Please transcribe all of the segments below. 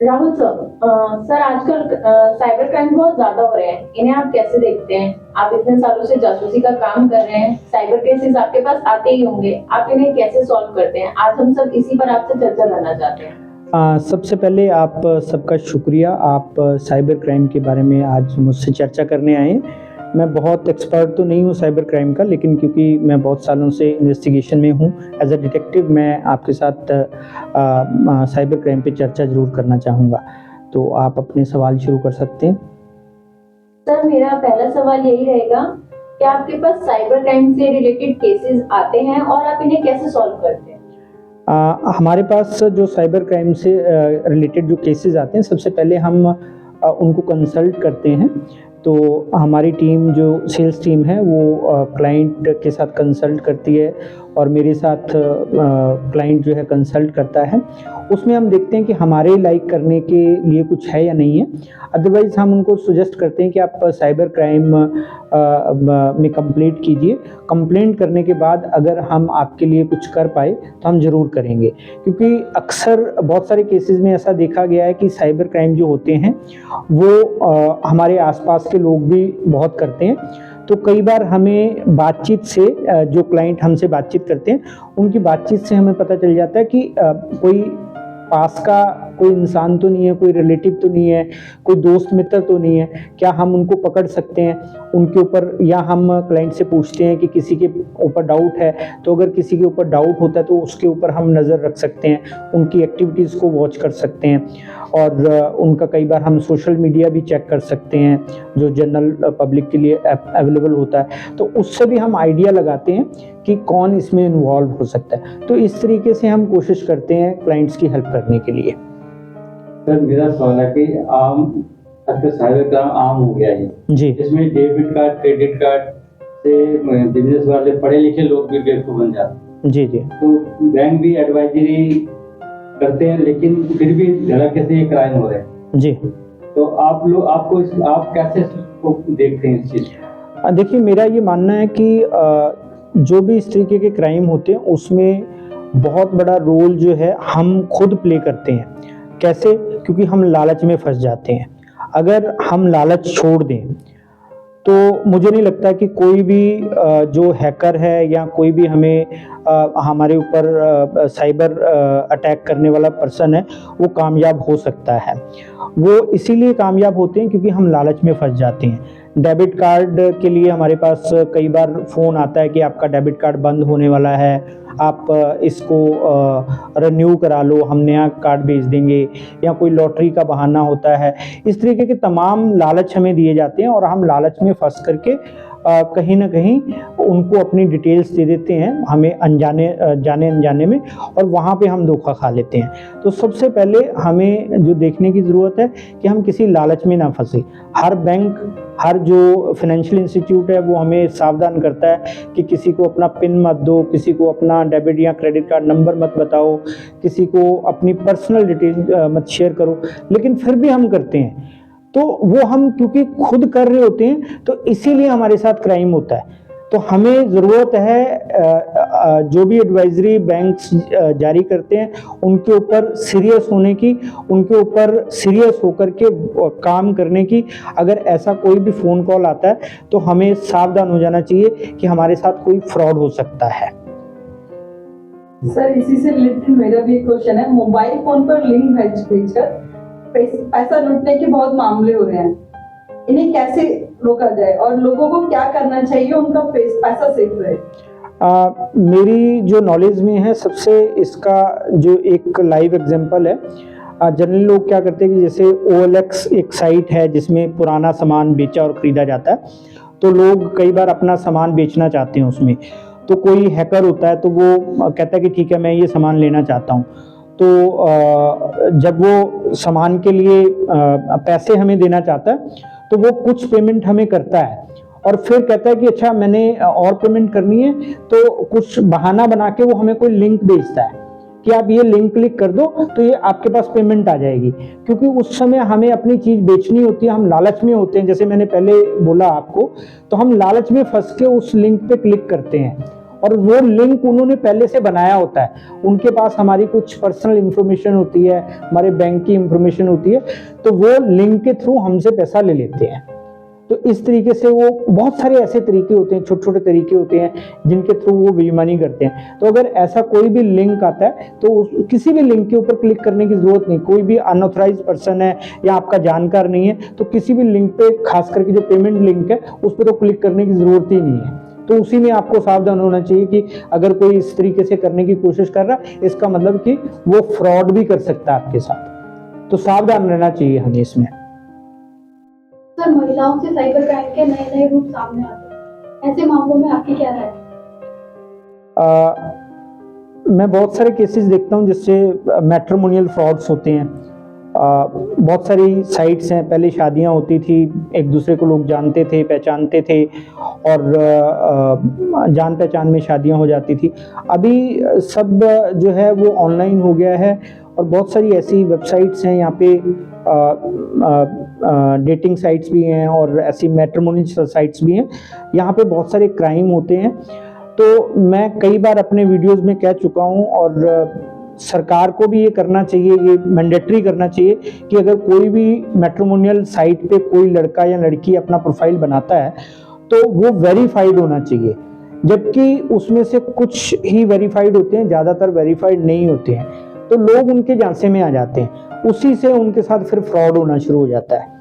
Rahul sir, sir आजकल cyber crime बहुत ज्यादा हो रहे हैं। इन्हें आप कैसे देखते हैं? आप इतने सालों से जासूसी का काम कर रहे हैं, साइबर केसेस आपके पास आते ही होंगे। आप इन्हें कैसे सॉल्व करते हैं? आज हम सब इसी पर आपसे चर्चा करना चाहते हैं। सबसे पहले आप सबका शुक्रिया। आप साइबर क्राइम के बारे में आज मुझसे चर्चा करने आए हैं। मैं बहुत एक्सपर्ट तो नहीं हूँ साइबर क्राइम का, लेकिन क्योंकि मैं बहुत सालों से इन्वेस्टिगेशन में हूँ एज अ डिटेक्टिव, मैं आपके साथ साइबर क्राइम पे चर्चा ज़रूर करना चाहूँगा। तो आप अपने सवाल शुरू कर सकते हैं। सर, मेरा पहला सवाल यही रहेगा कि आपके पास साइबर क्राइम से रिलेटेड केसेस आते हैं और आप इन्हें कैसे सॉल्व करते हैं? हमारे पास जो साइबर क्राइम से रिलेटेड जो केसेस आते हैं, सबसे पहले हम उनको कंसल्ट करते हैं। तो हमारी टीम जो सेल्स टीम है वो क्लाइंट के साथ कंसल्ट करती है और मेरे साथ क्लाइंट जो है कंसल्ट करता है। उसमें हम देखते हैं कि हमारे लाइक करने के लिए कुछ है या नहीं है। अदरवाइज़ हम उनको सजेस्ट करते हैं कि आप साइबर क्राइम में कंप्लेंट कीजिए। कंप्लेंट करने के बाद अगर हम आपके लिए कुछ कर पाए तो हम ज़रूर करेंगे, क्योंकि अक्सर बहुत सारे केसेस में ऐसा देखा गया है कि साइबर क्राइम जो होते हैं वो हमारे आसपास के लोग भी बहुत करते हैं। तो कई बार हमें बातचीत से जो क्लाइंट हमसे बातचीत करते हैं उनकी बातचीत से हमें पता चल जाता है कि कोई पास का कोई इंसान तो नहीं है, कोई रिलेटिव तो नहीं है, कोई दोस्त मित्र तो नहीं है। क्या हम उनको पकड़ सकते हैं उनके ऊपर, या हम क्लाइंट से पूछते हैं कि किसी के ऊपर डाउट है, तो अगर किसी के ऊपर डाउट होता है तो उसके ऊपर हम नज़र रख सकते हैं, उनकी एक्टिविटीज़ को वॉच कर सकते हैं। और उनका कई बार हम सोशल मीडिया भी चेक कर सकते हैं जो जनरल पब्लिक के लिए अवेलेबल होता है। तो उससे भी हम आइडिया लगाते हैं कि कौन इसमें इन्वॉल्व हो सकता है। तो इस तरीके से हम कोशिश करते हैं क्लाइंट्स की हेल्प करने के लिए। सर, मेरा सवाल है कि आम आजकल साइबर क्राइम आम हो गया है जी। इसमें डेबिट कार्ड, क्रेडिट कार्ड से बिजनेस वाले पढ़े लिखे लोग भी बेवकूफ बन जाते हैं। जी जी। तो बैंक भी एडवाइजरी करते हैं, लेकिन फिर भी धड़ल्ले से ये क्राइम हो रहे हैं। जी। तो आप कैसे इसको देखते हैं इस चीज को? देखिए, मेरा ये मानना है कि जो भी इस तरीके के क्राइम होते हैं उसमें बहुत बड़ा रोल जो है हम खुद प्ले करते हैं। कैसे? क्योंकि हम लालच में फंस जाते हैं। अगर हम लालच छोड़ दें तो मुझे नहीं लगता कि कोई भी जो हैकर है या कोई भी हमें हमारे ऊपर साइबर अटैक करने वाला पर्सन है वो कामयाब हो सकता है। वो इसीलिए कामयाब होते हैं क्योंकि हम लालच में फंस जाते हैं। डेबिट कार्ड के लिए हमारे पास कई बार फ़ोन आता है कि आपका डेबिट कार्ड बंद होने वाला है, आप इसको रिन्यू करा लो, हम नया कार्ड भेज देंगे, या कोई लॉटरी का बहाना होता है। इस तरीके के तमाम लालच हमें दिए जाते हैं और हम लालच में फंस करके कहीं ना कहीं उनको अपनी डिटेल्स दे देते हैं, हमें जाने अनजाने में, और वहाँ पे हम धोखा खा लेते हैं। तो सबसे पहले हमें जो देखने की ज़रूरत है कि हम किसी लालच में ना फंसे। हर बैंक, हर जो फाइनेंशियल इंस्टीट्यूट है वो हमें सावधान करता है कि किसी को अपना पिन मत दो, किसी को अपना डेबिट या क्रेडिट कार्ड नंबर मत बताओ, किसी को अपनी पर्सनल डिटेल मत शेयर करो, लेकिन फिर भी हम करते हैं। तो वो हम क्योंकि खुद कर रहे होते हैं तो इसीलिए हमारे साथ क्राइम होता है। तो हमें ज़रूरत है जो भी एडवाइजरी बैंक्स जारी करते हैं उनके ऊपर सीरियस होने की, उनके ऊपर सीरियस होकर के काम करने की। अगर ऐसा कोई भी फ़ोन कॉल आता है तो हमें सावधान हो जाना चाहिए कि हमारे साथ कोई फ्रॉड हो सकता है। सर, इसी से रिलेटेड मेरा भी एक क्वेश्चन है। मोबाइल फोन पर लिंक भेजकर पैसा लूटने के बहुत मामले हो रहे हैं, इन्हें कैसे रोका जाए और लोगों को क्या करना चाहिए उनका पैसा सेफ रहे? मेरी जो नॉलेज में है, सबसे इसका जो एक लाइव एग्जांपल है, जनरली लोग क्या करते हैं कि जैसे OLX एक साइट है जिसमें पुराना सामान बेचा और ख़रीदा जाता है। तो लोग कई बार अपना सामान बेचना चाहते हैं उसमें, तो कोई हैकर होता है तो वो कहता है कि ठीक है मैं ये सामान लेना चाहता हूँ। तो जब वो सामान के लिए पैसे हमें देना चाहता है तो वो कुछ पेमेंट हमें करता है और फिर कहता है कि अच्छा मैंने और पेमेंट करनी है, तो कुछ बहाना बना के वो हमें कोई लिंक भेजता है कि आप ये लिंक क्लिक कर दो तो ये आपके पास पेमेंट आ जाएगी। क्योंकि उस समय हमें अपनी चीज़ बेचनी होती है, हम लालच में होते हैं, जैसे मैंने पहले बोला आपको, तो हम लालच में फंस के उस लिंक पे क्लिक करते हैं और वो लिंक उन्होंने पहले से बनाया होता है, उनके पास हमारी कुछ पर्सनल इंफॉर्मेशन होती है, हमारे बैंक की इंफॉर्मेशन होती है, तो वो लिंक के थ्रू हमसे पैसा ले लेते हैं। तो इस तरीके से वो बहुत सारे ऐसे तरीके होते हैं, छोटे छोटे तरीके होते हैं जिनके थ्रू वो बेईमानी करते हैं। तो अगर ऐसा कोई भी लिंक आता है तो किसी भी लिंक के ऊपर क्लिक करने की जरूरत नहीं। कोई भी अनऑथराइज्ड पर्सन है या आपका जानकार नहीं है तो किसी भी लिंक पे, खास करके जो पेमेंट लिंक है उस पर तो क्लिक करने की जरूरत ही नहीं है। तो उसी में आपको सावधान होना चाहिए कि अगर कोई इस तरीके से करने की कोशिश कर रहा है, इसका मतलब कि वो फ्रॉड भी कर सकता है आपके साथ। तो सावधान रहना चाहिए हमें इसमें। सर, महिलाओं से साइबर क्राइम के नए नए रूप सामने आते हैं, ऐसे मामलों में आपकी क्या राय है? मैं बहुत सारे केसेस देखता हूँ जिससे मैट्रिमोनियल फ्रॉड्स होते हैं। बहुत सारी साइट्स हैं, पहले शादियां होती थी, एक दूसरे को लोग जानते थे, पहचानते थे और जान पहचान में शादियां हो जाती थी। अभी सब जो है वो ऑनलाइन हो गया है और बहुत सारी ऐसी वेबसाइट्स हैं, यहाँ पे डेटिंग साइट्स भी हैं और ऐसी मैट्रिमोनियल साइट्स भी हैं। यहाँ पे बहुत सारे क्राइम होते हैं। तो मैं कई बार अपने वीडियोस में कह चुका हूँ और सरकार को भी ये करना चाहिए, ये मैंडेटरी करना चाहिए कि अगर कोई भी मैट्रिमोनियल साइट पे कोई लड़का या लड़की अपना प्रोफाइल बनाता है तो वो वेरीफाइड होना चाहिए, जबकि उसमें से कुछ ही वेरीफाइड होते हैं, ज़्यादातर वेरीफाइड नहीं होते हैं। तो लोग उनके झांसे में आ जाते हैं, उसी से उनके साथ फिर फ्रॉड होना शुरू हो जाता है।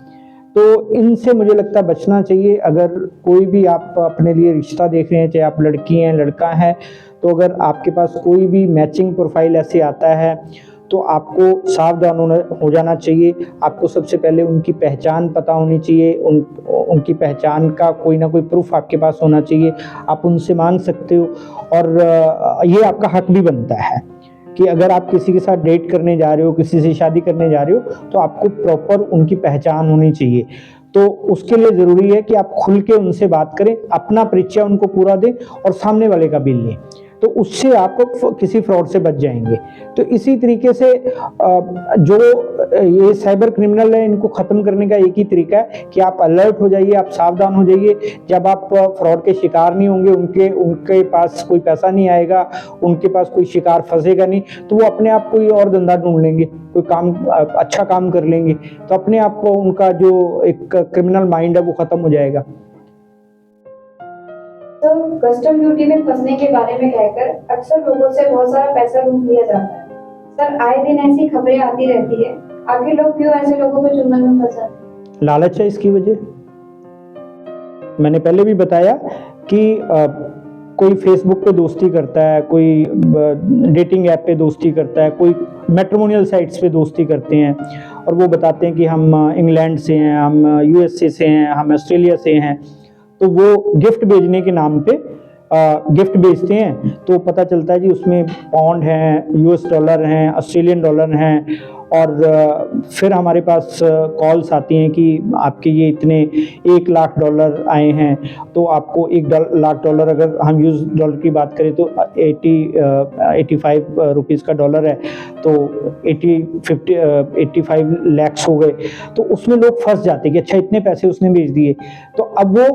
तो इनसे मुझे लगता है बचना चाहिए। अगर कोई भी आप अपने लिए रिश्ता देख रहे हैं, चाहे आप लड़की हैं लड़का है, तो अगर आपके पास कोई भी मैचिंग प्रोफाइल ऐसे आता है तो आपको सावधान हो जाना चाहिए। आपको सबसे पहले उनकी पहचान पता होनी चाहिए, उनकी पहचान का कोई ना कोई प्रूफ आपके पास होना चाहिए। आप उनसे मांग सकते हो और ये आपका हक भी बनता है कि अगर आप किसी के साथ डेट करने जा रहे हो, किसी से शादी करने जा रहे हो, तो आपको प्रॉपर उनकी पहचान होनी चाहिए। तो उसके लिए ज़रूरी है कि आप खुल के उनसे बात करें, अपना परिचय उनको पूरा दें और सामने वाले का भी लें, तो उससे आप किसी फ्रॉड से बच जाएंगे। तो इसी तरीके से जो ये साइबर क्रिमिनल है, इनको ख़त्म करने का एक ही तरीका है कि आप अलर्ट हो जाइए, आप सावधान हो जाइए। जब आप फ्रॉड के शिकार नहीं होंगे, उनके पास कोई पैसा नहीं आएगा, उनके पास कोई शिकार फंसेगा नहीं, तो वो अपने आप कोई और धंधा ढूंढ लेंगे, कोई काम, अच्छा काम कर लेंगे। तो अपने आप को उनका जो एक क्रिमिनल माइंड है वो ख़त्म हो जाएगा। तो कस्टम ड्यूटी में फंसने के बारे में कहकर अक्सर लोगों से बहुत सारा पैसा लूट लिया जाता है। सर, आए दिन ऐसी खबरें आती रहती है, आखिर लोग क्यों ऐसे लोगों को चुंगल में फंसाते? लालच है इसकी वजह। मैंने पहले भी बताया कि कोई फेसबुक पे दोस्ती करता है, कोई डेटिंग ऐप पे दोस्ती करता है, कोई मैट्रिमोनियल साइट्स पे दोस्ती करते हैं और वो बताते हैं कि हम इंग्लैंड से हैं, हम यूएसए से हैं, हम ऑस्ट्रेलिया से हैं। तो वो गिफ्ट भेजने के नाम पे गिफ्ट भेजते हैं, तो पता चलता है जी उसमें पाउंड हैं, यूएस डॉलर हैं, ऑस्ट्रेलियन डॉलर हैं और फिर हमारे पास कॉल्स आती हैं कि आपके ये इतने $1 लाख आए हैं, तो आपको $1 लाख, अगर हम यूएस डॉलर की बात करें तो 85 रुपीज़ का डॉलर है, तो 85 लैक्स हो गए। तो उसमें लोग फंस जाते हैं कि अच्छा इतने पैसे उसने भेज दिए। तो अब वो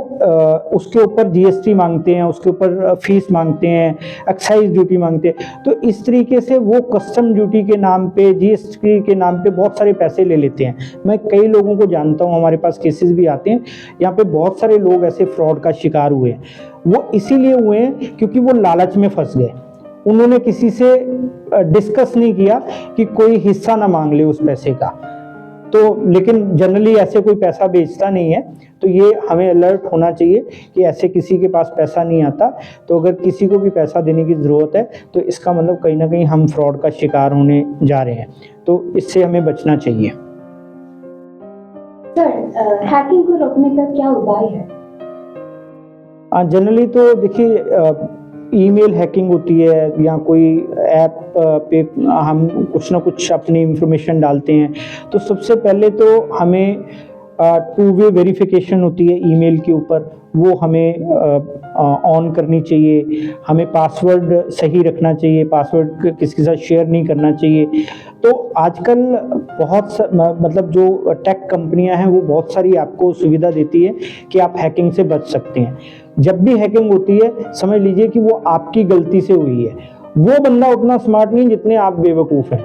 उसके ऊपर जीएसटी मांगते हैं, उसके ऊपर फीस मांगते हैं, एक्साइज ड्यूटी मांगते हैं। तो इस तरीके से वो कस्टम ड्यूटी के नाम पे, जीएसटी के नाम पे बहुत सारे पैसे ले लेते हैं। मैं कई लोगों को जानता हूं, हमारे पास केसेस भी आते हैं, यहाँ पे बहुत सारे लोग ऐसे फ्रॉड का शिकार हुए हैं। वो इसीलिए हुए हैं क्योंकि वो लालच में फंस गए। उन्होंने किसी से डिस्कस नहीं किया कि कोई हिस्सा ना मांग ले उस पैसे का। तो लेकिन जनरली ऐसे कोई पैसा भेजता नहीं है, तो ये हमें अलर्ट होना चाहिए कि ऐसे किसी के पास पैसा नहीं आता। तो अगर किसी को भी पैसा देने की ज़रूरत है तो इसका मतलब कहीं ना कहीं हम फ्रॉड का शिकार होने जा रहे हैं, तो इससे हमें बचना चाहिए। सर, हैकिंग को रोकने का क्या उपाय है? जनरली तो देखिए ईमेल हैकिंग होती है या कोई ऐप पे हम कुछ ना कुछ अपनी इंफॉर्मेशन डालते हैं, तो सबसे पहले तो हमें टू वे वेरिफिकेशन होती है ईमेल के ऊपर, वो हमें ऑन करनी चाहिए। हमें पासवर्ड सही रखना चाहिए, पासवर्ड किसी के साथ शेयर नहीं करना चाहिए। तो आजकल मतलब जो टेक कंपनियां हैं वो बहुत सारी आपको सुविधा देती है कि आप हैकिंग से बच सकते हैं। जब भी हैकिंग होती है समझ लीजिए कि वो आपकी गलती से हुई है। वो बंदा उतना स्मार्ट नहीं जितने आप बेवकूफ़ हैं।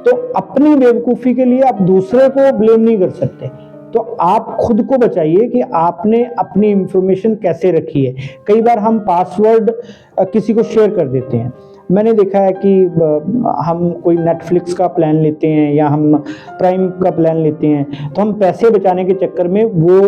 तो अपनी बेवकूफ़ी के लिए आप दूसरे को ब्लेम नहीं कर सकते। तो आप खुद को बचाइए कि आपने अपनी इंफॉर्मेशन कैसे रखी है। कई बार हम पासवर्ड किसी को शेयर कर देते हैं। मैंने देखा है कि हम कोई नेटफ्लिक्स का प्लान लेते हैं या हम प्राइम का प्लान लेते हैं, तो हम पैसे बचाने के चक्कर में वो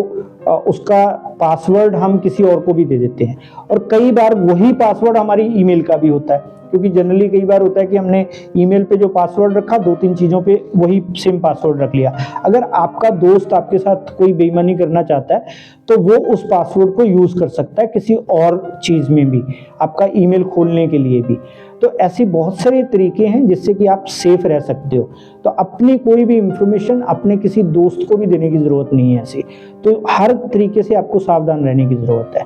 उसका पासवर्ड हम किसी और को भी दे देते हैं। और कई बार वही पासवर्ड हमारी ईमेल का भी होता है, क्योंकि जनरली कई बार होता है कि हमने ईमेल पे जो पासवर्ड रखा 2-3 चीज़ों पे वही सेम पासवर्ड रख लिया। अगर आपका दोस्त आपके साथ कोई बेईमानी करना चाहता है तो वो उस पासवर्ड को यूज़ कर सकता है किसी और चीज़ में भी, आपका ईमेल खोलने के लिए भी। तो ऐसी बहुत सारे तरीके हैं जिससे कि आप सेफ रह सकते हो। तो अपनी कोई भी इंफॉर्मेशन अपने किसी दोस्त को भी देने की ज़रूरत नहीं है ऐसी। तो हर तरीके से आपको सावधान रहने की ज़रूरत है।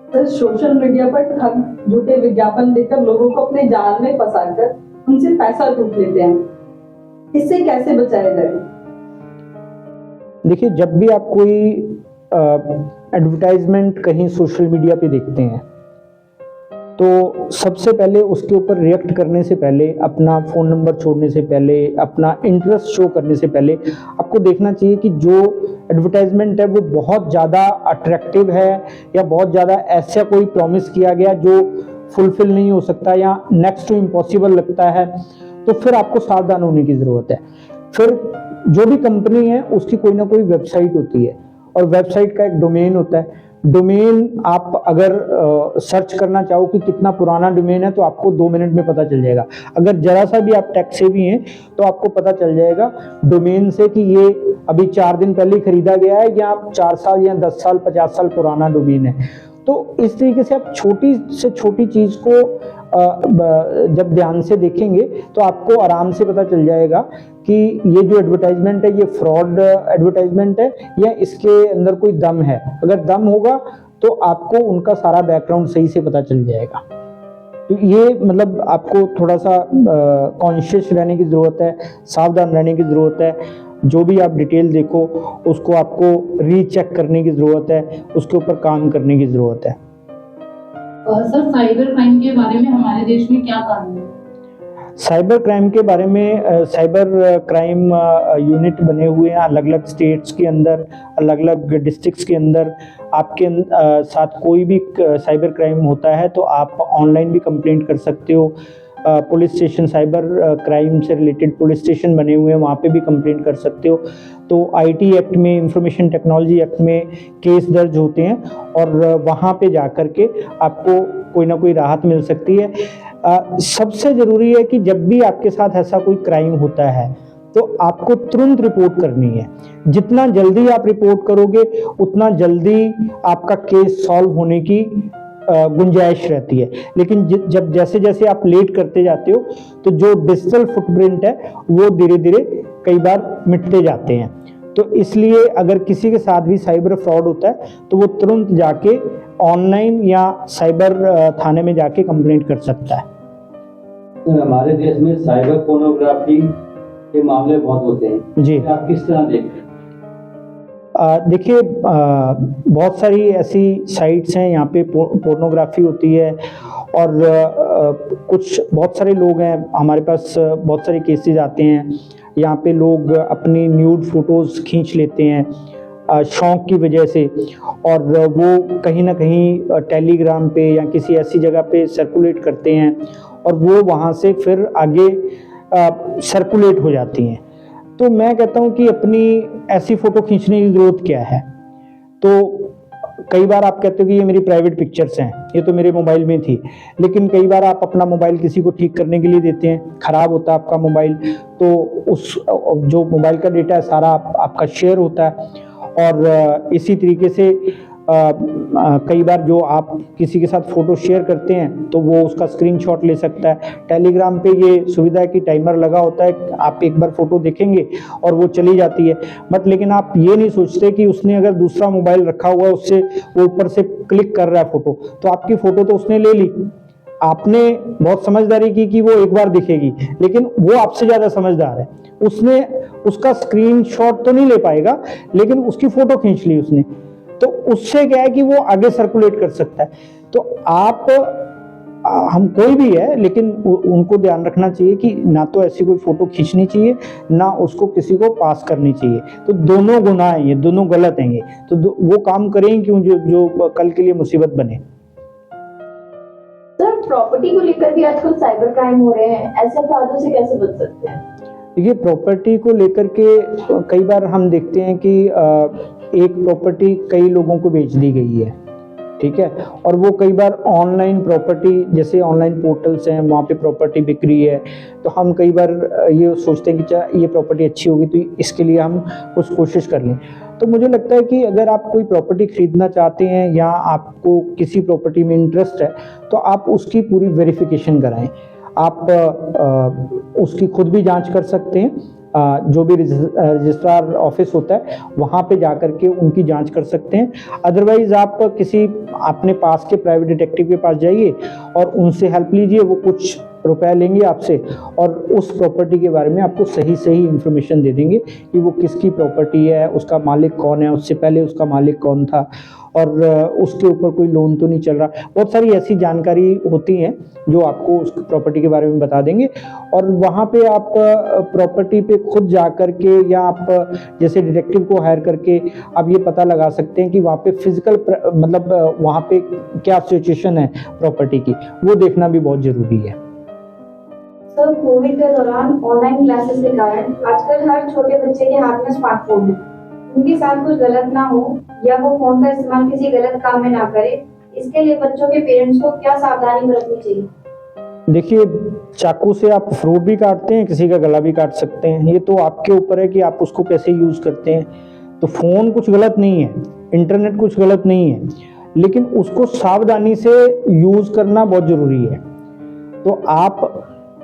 सर, सोशल मीडिया पर ठग झूठे विज्ञापन देकर लोगों को अपने जाल में फंसाकर उनसे पैसा लूट लेते हैं, इससे कैसे बचाया जाए? देखिए, जब भी आप कोई एडवर्टाइजमेंट कहीं सोशल मीडिया पे देखते हैं तो सबसे पहले उसके ऊपर रिएक्ट करने से पहले, अपना फ़ोन नंबर छोड़ने से पहले, अपना इंटरेस्ट शो करने से पहले आपको देखना चाहिए कि जो एडवर्टाइजमेंट है वो बहुत ज़्यादा अट्रैक्टिव है या बहुत ज़्यादा ऐसा कोई प्रॉमिस किया गया जो फुलफिल नहीं हो सकता या नेक्स्ट टू इम्पॉसिबल लगता है, तो फिर आपको सावधान होने की ज़रूरत है। फिर जो भी कंपनी है उसकी कोई ना कोई वेबसाइट होती है और वेबसाइट का एक डोमेन होता है। डोमेन आप अगर सर्च करना चाहो कि कितना पुराना डोमेन है तो आपको 2 मिनट में पता चल जाएगा। अगर जरा सा भी आप टेक सेवी हैं तो आपको पता चल जाएगा डोमेन से कि ये अभी 4 दिन पहले खरीदा गया है या 4 साल या 10 साल 50 साल पुराना डोमेन है। तो इस तरीके से आप छोटी से छोटी चीज़ को जब ध्यान से देखेंगे तो आपको आराम से पता चल जाएगा कि ये जो एडवर्टाइजमेंट है ये फ्रॉड एडवर्टाइजमेंट है या इसके अंदर कोई दम है। अगर दम होगा तो आपको उनका सारा बैकग्राउंड सही से पता चल जाएगा। तो ये मतलब आपको थोड़ा सा कॉन्शियस रहने की ज़रूरत है, सावधान रहने की ज़रूरत है। जो भी आप डिटेल देखो उसको आपको रीचेक करने की ज़रूरत है, उसके ऊपर काम करने की ज़रूरत है। सर, साइबर क्राइम के बारे में हमारे देश में क्या कानून है? साइबर क्राइम के बारे में साइबर क्राइम यूनिट बने हुए हैं अलग अलग स्टेट्स के अंदर, अलग अलग डिस्ट्रिक्ट्स के अंदर। आपके साथ कोई भी साइबर क्राइम होता है तो आप ऑनलाइन भी कंप्लेंट कर सकते हो। पुलिस स्टेशन, साइबर क्राइम से रिलेटेड पुलिस स्टेशन बने हुए हैं, वहाँ पे भी कंप्लेंट कर सकते हो। तो आईटी एक्ट में, इंफॉर्मेशन टेक्नोलॉजी एक्ट में केस दर्ज होते हैं और वहाँ पे जा कर के आपको कोई ना कोई राहत मिल सकती है। सबसे ज़रूरी है कि जब भी आपके साथ ऐसा कोई क्राइम होता है तो आपको तुरंत रिपोर्ट करनी है। जितना जल्दी आप रिपोर्ट करोगे उतना जल्दी आपका केस सॉल्व होने की गुंजाइश रहती है। लेकिन जब जैसे जैसे आप लेट करते जाते हो तो जो डिजिटल फुटप्रिंट है वो धीरे धीरे कई बार मिटते जाते हैं। तो इसलिए अगर किसी के साथ भी साइबर फ्रॉड होता है तो वो तुरंत जाके ऑनलाइन या साइबर थाने में जाके कंप्लेंट कर सकता है। हमारे देश में साइबर पोर्नोग्राफी के मामले बहुत होते हैं जी, आप किस तरह देखते हैं? देखिए, बहुत सारी ऐसी साइट्स हैं यहाँ पे पोर्नोग्राफी होती है और बहुत सारे लोग हैं हमारे पास, बहुत सारे केसेस आते हैं यहाँ पे लोग अपनी न्यूड फोटोज़ खींच लेते हैं शौक़ की वजह से, और वो कहीं ना कहीं टेलीग्राम पे या किसी ऐसी जगह पे सर्कुलेट करते हैं और वो वहाँ से फिर आगे सर्कुलेट हो जाती हैं। तो मैं कहता हूँ कि अपनी ऐसी फ़ोटो खींचने की ज़रूरत क्या है। तो कई बार आप कहते हो कि ये मेरी प्राइवेट पिक्चर्स हैं, ये तो मेरे मोबाइल में थी, लेकिन कई बार आप अपना मोबाइल किसी को ठीक करने के लिए देते हैं, ख़राब होता है आपका मोबाइल, तो उस जो मोबाइल का डेटा है सारा आपका शेयर होता है। और इसी तरीके से कई बार जो आप किसी के साथ फ़ोटो शेयर करते हैं तो वो उसका स्क्रीनशॉट ले सकता है। टेलीग्राम पे ये सुविधा है कि टाइमर लगा होता है, आप एक बार फ़ोटो देखेंगे और वो चली जाती है। बट लेकिन आप ये नहीं सोचते कि उसने अगर दूसरा मोबाइल रखा हुआ है, उससे वो ऊपर से क्लिक कर रहा है फ़ोटो, तो आपकी फ़ोटो तो उसने ले ली। आपने बहुत समझदारी की कि वो एक बार दिखेगी, लेकिन वो आपसे ज़्यादा समझदार है। उसने उसका स्क्रीनशॉट तो नहीं ले पाएगा, लेकिन उसकी फ़ोटो खींच ली उसने, तो उससे क्या है कि वो आगे सर्कुलेट कर सकता है। तो आप हम कोई भी है, लेकिन उनको ध्यान रखना चाहिए कि ना तो ऐसी कोई फ़ोटो खींचनी चाहिए, ना उसको किसी को पास करनी चाहिए। तो दोनों गुनाह हैं ये, दोनों गलत हैं ये। तो वो काम करें क्यों जो कल के लिए मुसीबत बने। सर, प्रॉपर्टी को लेकर भी आजकल साइबर क्राइम हो रहे हैं, ऐसे अपराधों से कैसे बच सकते हैं? देखिए, प्रॉपर्टी को लेकर के कई बार हम देखते हैं कि एक प्रॉपर्टी कई लोगों को बेच दी गई है, ठीक है, और वो कई बार ऑनलाइन प्रॉपर्टी, जैसे ऑनलाइन पोर्टल्स हैं, वहाँ पे प्रॉपर्टी बिक रही है, तो हम कई बार ये सोचते हैं कि ये प्रॉपर्टी अच्छी होगी तो इसके लिए हम कुछ कोशिश कर लें। तो मुझे लगता है कि अगर आप कोई प्रॉपर्टी खरीदना चाहते हैं या आपको किसी प्रॉपर्टी में इंटरेस्ट है, तो आप उसकी पूरी वेरिफिकेशन कराएं। आप उसकी खुद भी जांच कर सकते हैं, जो भी रजिस्ट्रार ऑफिस होता है वहाँ पे जा कर के उनकी जांच कर सकते हैं। अदरवाइज़ आप किसी अपने पास के प्राइवेट डिटेक्टिव के पास जाइए और उनसे हेल्प लीजिए, वो कुछ रुपए लेंगे आपसे और उस प्रॉपर्टी के बारे में आपको सही इन्फॉर्मेशन दे देंगे कि वो किसकी प्रॉपर्टी है, उसका मालिक कौन है, उससे पहले उसका मालिक कौन था, और उसके ऊपर कोई लोन तो नहीं चल रहा। बहुत सारी ऐसी जानकारी होती हैं जो आपको उस प्रॉपर्टी के बारे में बता देंगे। और वहाँ पे आप प्रॉपर्टी पे खुद जा कर के या आप जैसे डिटेक्टिव को हायर करके आप ये पता लगा सकते हैं कि वहाँ पे फिजिकल मतलब वहाँ पे क्या सिचुएशन है प्रॉपर्टी की, वो देखना भी बहुत ज़रूरी है। सर, कोविड के दौरान ऑनलाइन क्लासेस के कारण आजकल हर छोटे बच्चे के हाथ में स्मार्टफोन है। उनके साथ कुछ गलत ना हो या वो फोन का इस्तेमाल किसी गलत काम में ना करे, इसके लिए बच्चों के पेरेंट्स को क्या सावधानी बरतनी चाहिए? देखिए, चाकू से आप फ्रूट भी काटते हैं, किसी का गला भी काट सकते हैं। ये तो आपके ऊपर है कि आप उसको कैसे यूज़ करते हैं। तो फ़ोन कुछ गलत नहीं है, इंटरनेट कुछ गलत नहीं है, लेकिन उसको सावधानी से यूज़ करना बहुत ज़रूरी है। तो आप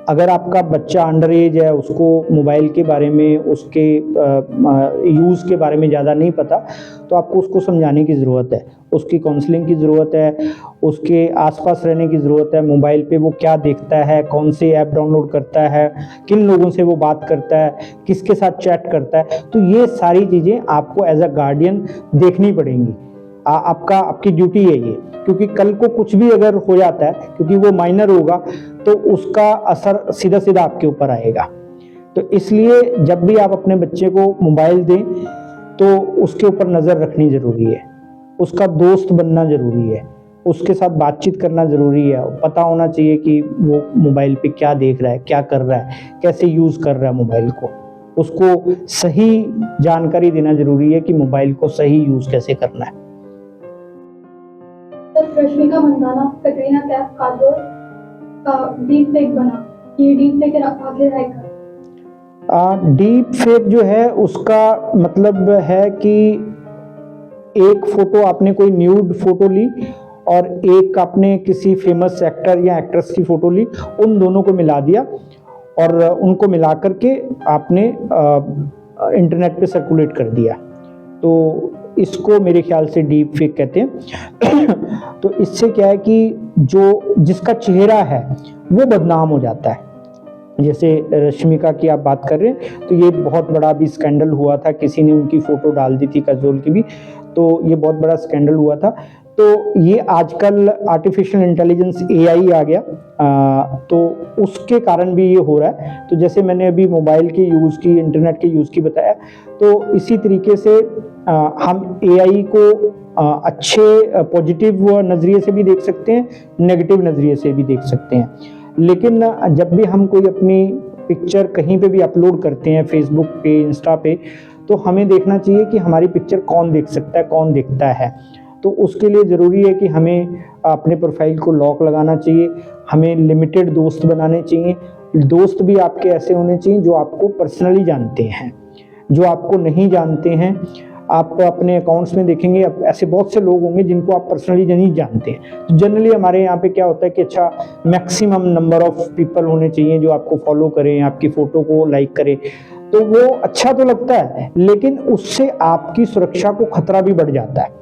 अगर आपका बच्चा अंडर एज है, उसको मोबाइल के बारे में, उसके यूज़ के बारे में ज़्यादा नहीं पता, तो आपको उसको समझाने की ज़रूरत है, उसकी काउंसलिंग की ज़रूरत है, उसके आसपास रहने की ज़रूरत है। मोबाइल पे वो क्या देखता है, कौन से ऐप डाउनलोड करता है, किन लोगों से वो बात करता है, किसके साथ चैट करता है, तो ये सारी चीज़ें आपको एज अ गार्डियन देखनी पड़ेंगी। आपकी ड्यूटी है ये, क्योंकि कल को कुछ भी अगर हो जाता है, क्योंकि वो माइनर होगा, तो उसका असर सीधा आपके ऊपर आएगा। तो इसलिए जब भी आप अपने बच्चे को मोबाइल दें तो उसके ऊपर नज़र रखनी ज़रूरी है, उसका दोस्त बनना ज़रूरी है, उसके साथ बातचीत करना ज़रूरी है। पता होना चाहिए कि वो मोबाइल पे क्या देख रहा है, क्या कर रहा है, कैसे यूज़ कर रहा है मोबाइल को। उसको सही जानकारी देना ज़रूरी है कि मोबाइल को सही यूज़ कैसे करना है। रश्मिका मंदाना कटरीना कैफ काजोल का डीप फेक बना, ये डीप फेक आखिर है क्या? डीप फेक जो है उसका मतलब है कि एक फ़ोटो आपने कोई न्यूड फ़ोटो ली और एक आपने किसी फेमस एक्टर या एक्ट्रेस की फ़ोटो ली, उन दोनों को मिला दिया और उनको मिला करके आपने इंटरनेट पे सर्कुलेट कर दिया। तो इसको मेरे ख्याल से डीप फेक कहते हैं। तो इससे क्या है कि जिसका चेहरा है वो बदनाम हो जाता है। जैसे रश्मिका की आप बात कर रहे हैं, तो ये बहुत बड़ा भी स्कैंडल हुआ था, किसी ने उनकी फ़ोटो डाल दी थी, काजोल की भी, तो ये बहुत बड़ा स्कैंडल हुआ था। तो ये आजकल आर्टिफिशियल इंटेलिजेंस AI आ गया, तो उसके कारण भी ये हो रहा है। तो जैसे मैंने अभी मोबाइल के यूज़ की, इंटरनेट के यूज़ की बताया, तो इसी तरीके से हम AI को अच्छे पॉजिटिव नज़रिए से भी देख सकते हैं, नेगेटिव नज़रिए से भी देख सकते हैं। लेकिन जब भी हम कोई अपनी पिक्चर कहीं पे भी अपलोड करते हैं, फेसबुक पे, इंस्टा पे, तो हमें देखना चाहिए कि हमारी पिक्चर कौन देख सकता है, कौन देखता है। तो उसके लिए ज़रूरी है कि हमें अपने प्रोफाइल को लॉक लगाना चाहिए, हमें लिमिटेड दोस्त बनाने चाहिए। दोस्त भी आपके ऐसे होने चाहिए जो आपको पर्सनली जानते हैं। जो आपको नहीं जानते हैं, आप अपने अकाउंट्स में देखेंगे ऐसे बहुत से लोग होंगे जिनको आप पर्सनली नहीं जानते हैं। तो जनरली हमारे यहाँ पे क्या होता है कि अच्छा मैक्सिमम नंबर ऑफ पीपल होने चाहिए जो आपको फॉलो करें, आपकी फ़ोटो को लाइक करें। तो वो अच्छा तो लगता है, लेकिन उससे आपकी सुरक्षा को खतरा भी बढ़ जाता है।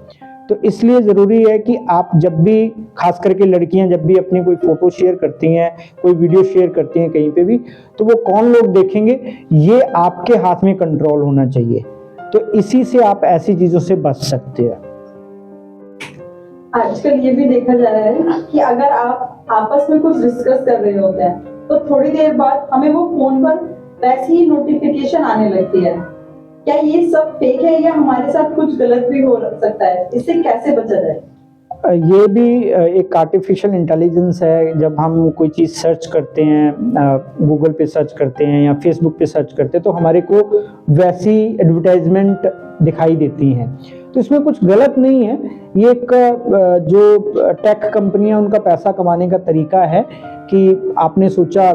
तो इसलिए ज़रूरी है कि आप जब भी, खास करके लड़कियां जब भी अपनी कोई फ़ोटो शेयर करती हैं, कोई वीडियो शेयर करती हैं कहीं पे भी, तो वो कौन लोग देखेंगे, ये आपके हाथ में कंट्रोल होना चाहिए। तो इसी से आप ऐसी चीज़ों से बच सकते हैं। आजकल ये भी देखा जा रहा है कि अगर आप आपस में कुछ डिस्कस कर रहे होते हैं तो थोड़ी देर बाद हमें वो फोन पर वैसी ही नोटिफिकेशन आने लगती है। क्या ये सब फेक है या हमारे साथ कुछ गलत भी हो सकता है? इससे कैसे बचा जाए? ये भी एक आर्टिफिशियल इंटेलिजेंस है। जब हम कोई चीज़ सर्च करते हैं, गूगल पे सर्च करते हैं या फेसबुक पे सर्च करते हैं, तो हमारे को वैसी एडवर्टाइजमेंट दिखाई देती हैं। तो इसमें कुछ गलत नहीं है। ये एक जो टेक कंपनियां, उनका पैसा कमाने का तरीका है कि आपने सोचा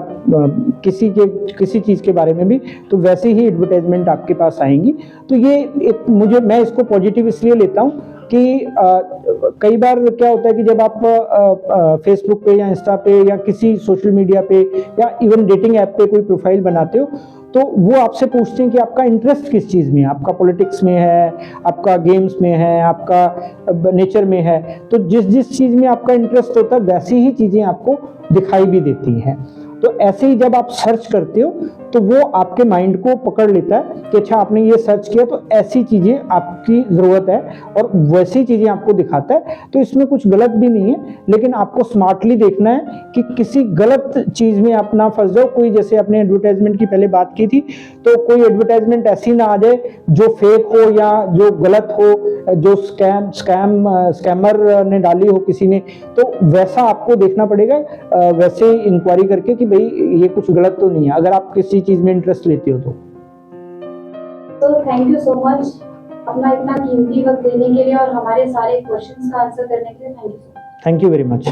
किसी चीज़ के बारे में भी, तो वैसे ही एडवर्टाइजमेंट आपके पास आएंगी। तो ये एक मैं इसको पॉजिटिव इसलिए लेता हूँ कि कई बार क्या होता है कि जब आप फेसबुक पे या इंस्टा पे या किसी सोशल मीडिया पे या इवन डेटिंग ऐप पे कोई प्रोफाइल बनाते हो, तो वो आपसे पूछते हैं कि आपका इंटरेस्ट किस चीज़ में है। आपका पॉलिटिक्स में है, आपका गेम्स में है, आपका नेचर में है। तो जिस चीज़ में आपका इंटरेस्ट होता है वैसी ही चीज़ें आपको दिखाई भी देती हैं। तो ऐसे ही जब आप सर्च करते हो तो वो आपके माइंड को पकड़ लेता है कि अच्छा आपने ये सर्च किया तो ऐसी चीज़ें आपकी ज़रूरत है और वैसी चीज़ें आपको दिखाता है। तो इसमें कुछ गलत भी नहीं है, लेकिन आपको स्मार्टली देखना है कि किसी गलत चीज़ में आप ना फंस जाओ। कोई, जैसे आपने एडवर्टाइजमेंट की पहले बात की थी, तो कोई एडवर्टाइजमेंट ऐसी ना आ जाए जो फेक हो या जो गलत हो, जो स्कैमर ने डाली हो किसी ने, तो वैसा आपको देखना पड़ेगा। वैसे इंक्वायरी करके कि भाई ये कुछ गलत तो नहीं है, अगर आप किसी चीज में इंटरेस्ट लेते हो तो। थैंक यू सो मच अपना इतना कीमती वक्त देने के लिए और हमारे सारे क्वेश्चंस का आंसर करने के लिए। Thank you. Thank you very much.